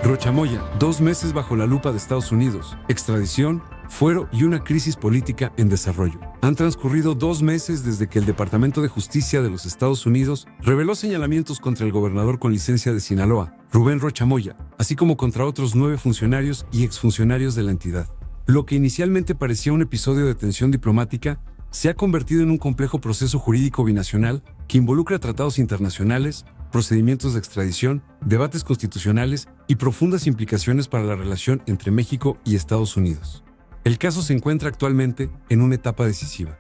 Rocha Moya, 2 meses bajo la lupa de Estados Unidos, extradición, fuero y una crisis política en desarrollo. Han transcurrido 2 meses desde que el Departamento de Justicia de los Estados Unidos reveló señalamientos contra el gobernador con licencia de Sinaloa, Rubén Rocha Moya, así como contra otros 9 funcionarios y exfuncionarios de la entidad. Lo que inicialmente parecía un episodio de tensión diplomática se ha convertido en un complejo proceso jurídico binacional que involucra tratados internacionales, procedimientos de extradición, debates constitucionales y profundas implicaciones para la relación entre México y Estados Unidos. El caso se encuentra actualmente en una etapa decisiva.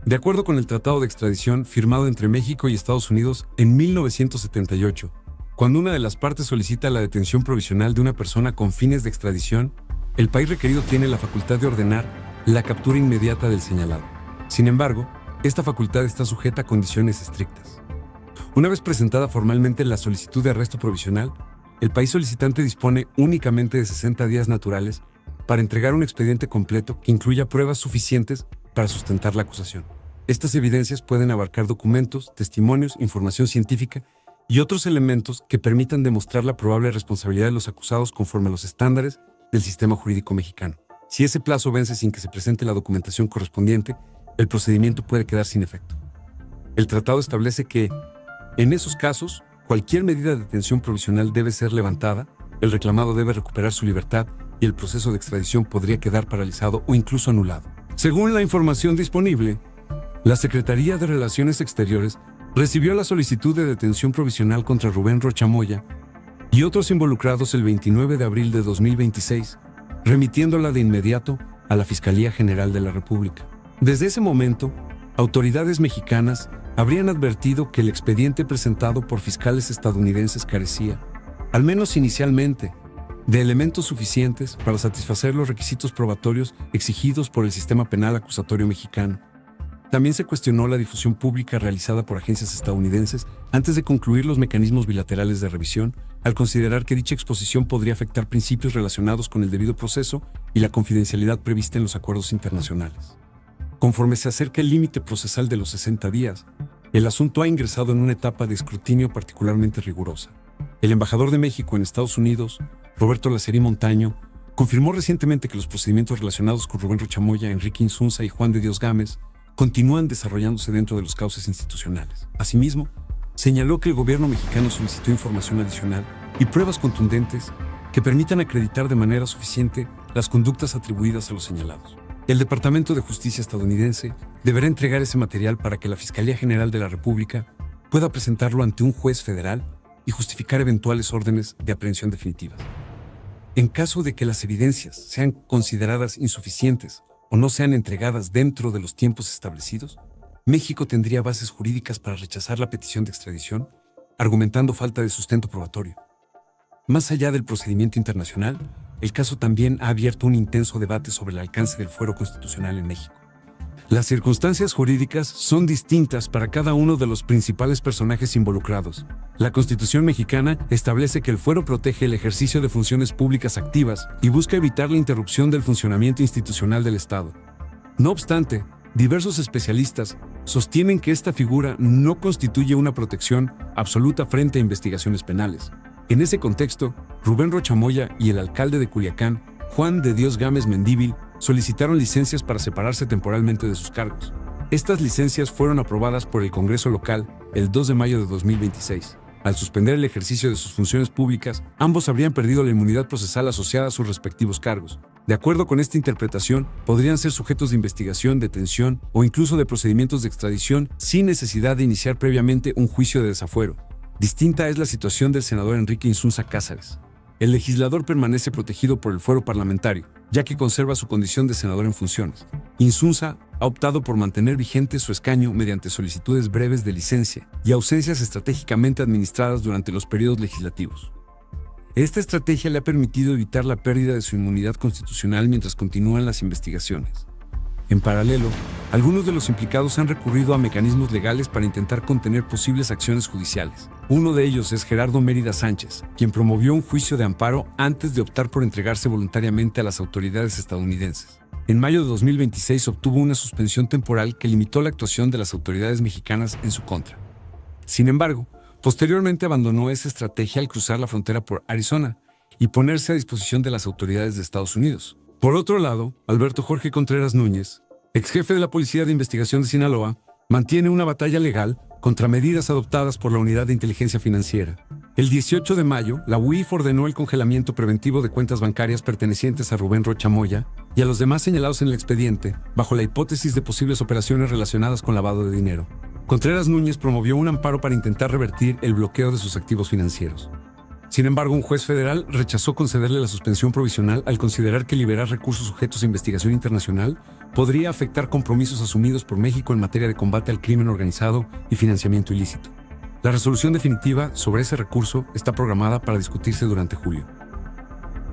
De acuerdo con el Tratado de Extradición firmado entre México y Estados Unidos en 1978, cuando una de las partes solicita la detención provisional de una persona con fines de extradición, el país requerido tiene la facultad de ordenar la captura inmediata del señalado. Sin embargo, esta facultad está sujeta a condiciones estrictas. Una vez presentada formalmente la solicitud de arresto provisional, el país solicitante dispone únicamente de 60 días naturales para entregar un expediente completo que incluya pruebas suficientes para sustentar la acusación. Estas evidencias pueden abarcar documentos, testimonios, información científica y otros elementos que permitan demostrar la probable responsabilidad de los acusados conforme a los estándares del sistema jurídico mexicano. Si ese plazo vence sin que se presente la documentación correspondiente, el procedimiento puede quedar sin efecto. El tratado establece que, en esos casos, cualquier medida de detención provisional debe ser levantada, el reclamado debe recuperar su libertad y el proceso de extradición podría quedar paralizado o incluso anulado. Según la información disponible, la Secretaría de Relaciones Exteriores recibió la solicitud de detención provisional contra Rubén Rocha Moya y otros involucrados el 29 de abril de 2026, remitiéndola de inmediato a la Fiscalía General de la República. Desde ese momento, autoridades mexicanas habrían advertido que el expediente presentado por fiscales estadounidenses carecía, al menos inicialmente, de elementos suficientes para satisfacer los requisitos probatorios exigidos por el sistema penal acusatorio mexicano. También se cuestionó la difusión pública realizada por agencias estadounidenses antes de concluir los mecanismos bilaterales de revisión, al considerar que dicha exposición podría afectar principios relacionados con el debido proceso y la confidencialidad prevista en los acuerdos internacionales. Conforme se acerca el límite procesal de los 60 días, el asunto ha ingresado en una etapa de escrutinio particularmente rigurosa. El embajador de México en Estados Unidos, Roberto Lacerí Montaño, confirmó recientemente que los procedimientos relacionados con Rubén Rocha Moya, Enrique Insunza y Juan de Dios Gámez continúan desarrollándose dentro de los cauces institucionales. Asimismo, señaló que el gobierno mexicano solicitó información adicional y pruebas contundentes que permitan acreditar de manera suficiente las conductas atribuidas a los señalados. El Departamento de Justicia estadounidense deberá entregar ese material para que la Fiscalía General de la República pueda presentarlo ante un juez federal y justificar eventuales órdenes de aprehensión definitivas. En caso de que las evidencias sean consideradas insuficientes o no sean entregadas dentro de los tiempos establecidos, México tendría bases jurídicas para rechazar la petición de extradición, argumentando falta de sustento probatorio. Más allá del procedimiento internacional, el caso también ha abierto un intenso debate sobre el alcance del fuero constitucional en México. Las circunstancias jurídicas son distintas para cada uno de los principales personajes involucrados. La Constitución mexicana establece que el fuero protege el ejercicio de funciones públicas activas y busca evitar la interrupción del funcionamiento institucional del Estado. No obstante, diversos especialistas sostienen que esta figura no constituye una protección absoluta frente a investigaciones penales. En ese contexto, Rubén Rocha Moya y el alcalde de Culiacán, Juan de Dios Gámez Mendívil, solicitaron licencias para separarse temporalmente de sus cargos. Estas licencias fueron aprobadas por el Congreso local el 2 de mayo de 2026. Al suspender el ejercicio de sus funciones públicas, ambos habrían perdido la inmunidad procesal asociada a sus respectivos cargos. De acuerdo con esta interpretación, podrían ser sujetos de investigación, detención o incluso de procedimientos de extradición sin necesidad de iniciar previamente un juicio de desafuero. Distinta es la situación del senador Enrique Insunza Cázares. El legislador permanece protegido por el fuero parlamentario, ya que conserva su condición de senador en funciones. Insunza ha optado por mantener vigente su escaño mediante solicitudes breves de licencia y ausencias estratégicamente administradas durante los periodos legislativos. Esta estrategia le ha permitido evitar la pérdida de su inmunidad constitucional mientras continúan las investigaciones. En paralelo, algunos de los implicados han recurrido a mecanismos legales para intentar contener posibles acciones judiciales. Uno de ellos es Gerardo Mérida Sánchez, quien promovió un juicio de amparo antes de optar por entregarse voluntariamente a las autoridades estadounidenses. En mayo de 2026 obtuvo una suspensión temporal que limitó la actuación de las autoridades mexicanas en su contra. Sin embargo, posteriormente abandonó esa estrategia al cruzar la frontera por Arizona y ponerse a disposición de las autoridades de Estados Unidos. Por otro lado, Alberto Jorge Contreras Núñez, ex jefe de la Policía de Investigación de Sinaloa, mantiene una batalla legal contra medidas adoptadas por la Unidad de Inteligencia Financiera. El 18 de mayo, la UIF ordenó el congelamiento preventivo de cuentas bancarias pertenecientes a Rubén Rocha Moya y a los demás señalados en el expediente, bajo la hipótesis de posibles operaciones relacionadas con lavado de dinero. Contreras Núñez promovió un amparo para intentar revertir el bloqueo de sus activos financieros. Sin embargo, un juez federal rechazó concederle la suspensión provisional al considerar que liberar recursos sujetos a investigación internacional podría afectar compromisos asumidos por México en materia de combate al crimen organizado y financiamiento ilícito. La resolución definitiva sobre ese recurso está programada para discutirse durante julio.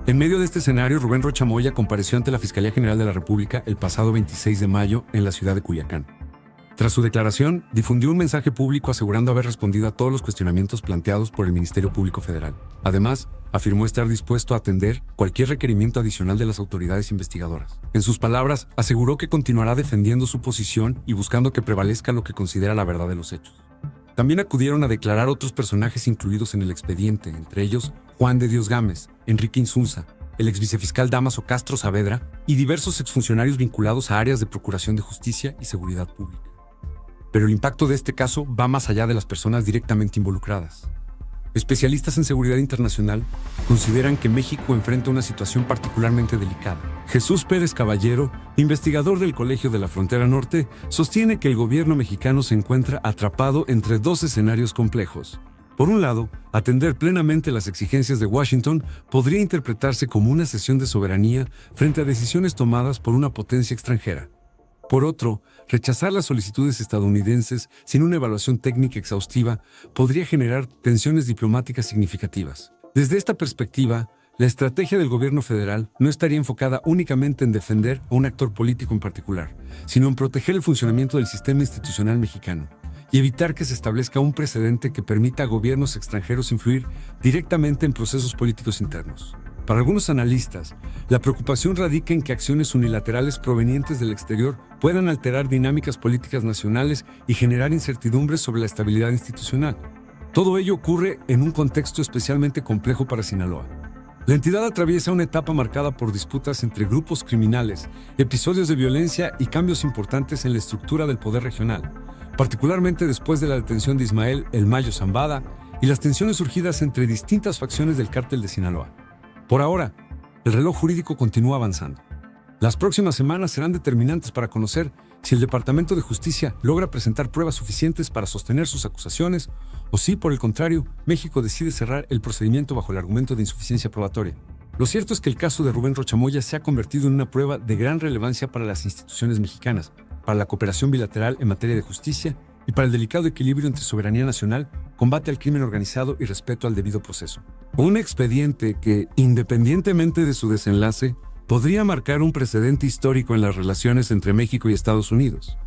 En medio de este escenario, Rubén Rocha Moya compareció ante la Fiscalía General de la República el pasado 26 de mayo en la ciudad de Culiacán. Tras su declaración, difundió un mensaje público asegurando haber respondido a todos los cuestionamientos planteados por el Ministerio Público Federal. Además, afirmó estar dispuesto a atender cualquier requerimiento adicional de las autoridades investigadoras. En sus palabras, aseguró que continuará defendiendo su posición y buscando que prevalezca lo que considera la verdad de los hechos. También acudieron a declarar otros personajes incluidos en el expediente, entre ellos Juan de Dios Gámez, Enrique Insunza, el exvicefiscal Dámaso Castro Saavedra y diversos exfuncionarios vinculados a áreas de Procuración de Justicia y Seguridad Pública. Pero el impacto de este caso va más allá de las personas directamente involucradas. Especialistas en seguridad internacional consideran que México enfrenta una situación particularmente delicada. Jesús Pérez Caballero, investigador del Colegio de la Frontera Norte, sostiene que el gobierno mexicano se encuentra atrapado entre dos escenarios complejos. Por un lado, atender plenamente las exigencias de Washington podría interpretarse como una cesión de soberanía frente a decisiones tomadas por una potencia extranjera. Por otro, rechazar las solicitudes estadounidenses sin una evaluación técnica exhaustiva podría generar tensiones diplomáticas significativas. Desde esta perspectiva, la estrategia del gobierno federal no estaría enfocada únicamente en defender a un actor político en particular, sino en proteger el funcionamiento del sistema institucional mexicano y evitar que se establezca un precedente que permita a gobiernos extranjeros influir directamente en procesos políticos internos. Para algunos analistas, la preocupación radica en que acciones unilaterales provenientes del exterior puedan alterar dinámicas políticas nacionales y generar incertidumbres sobre la estabilidad institucional. Todo ello ocurre en un contexto especialmente complejo para Sinaloa. La entidad atraviesa una etapa marcada por disputas entre grupos criminales, episodios de violencia y cambios importantes en la estructura del poder regional, particularmente después de la detención de Ismael El Mayo Zambada y las tensiones surgidas entre distintas facciones del cártel de Sinaloa. Por ahora, el reloj jurídico continúa avanzando. Las próximas semanas serán determinantes para conocer si el Departamento de Justicia logra presentar pruebas suficientes para sostener sus acusaciones o si, por el contrario, México decide cerrar el procedimiento bajo el argumento de insuficiencia probatoria. Lo cierto es que el caso de Rubén Rocha Moya se ha convertido en una prueba de gran relevancia para las instituciones mexicanas, para la cooperación bilateral en materia de justicia y para el delicado equilibrio entre soberanía nacional, combate al crimen organizado y respeto al debido proceso. Un expediente que, independientemente de su desenlace, podría marcar un precedente histórico en las relaciones entre México y Estados Unidos.